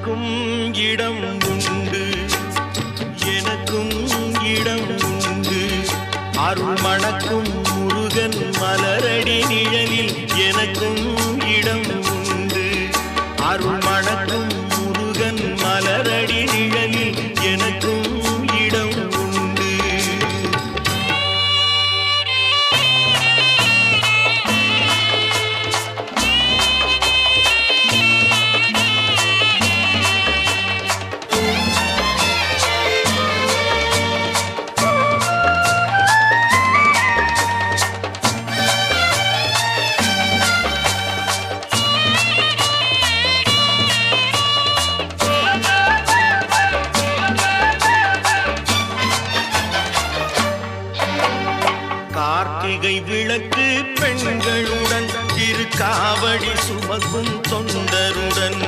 உனக்கும் இடம் உண்டு, எனக்கும் இடம் உண்டு. அருள் மணக்கும் முருகன் மலரடி நிழலில் எனக்கும் இடம் உண்டு. அருள் மணக்கும் முருகன் மலரடி நிழலில் எனக்கும் இடம் உண்டு. கார்த்திகை விளக்கு பெண்களுடன் திருக்காவடி சுமக்கும் தொண்டருடன்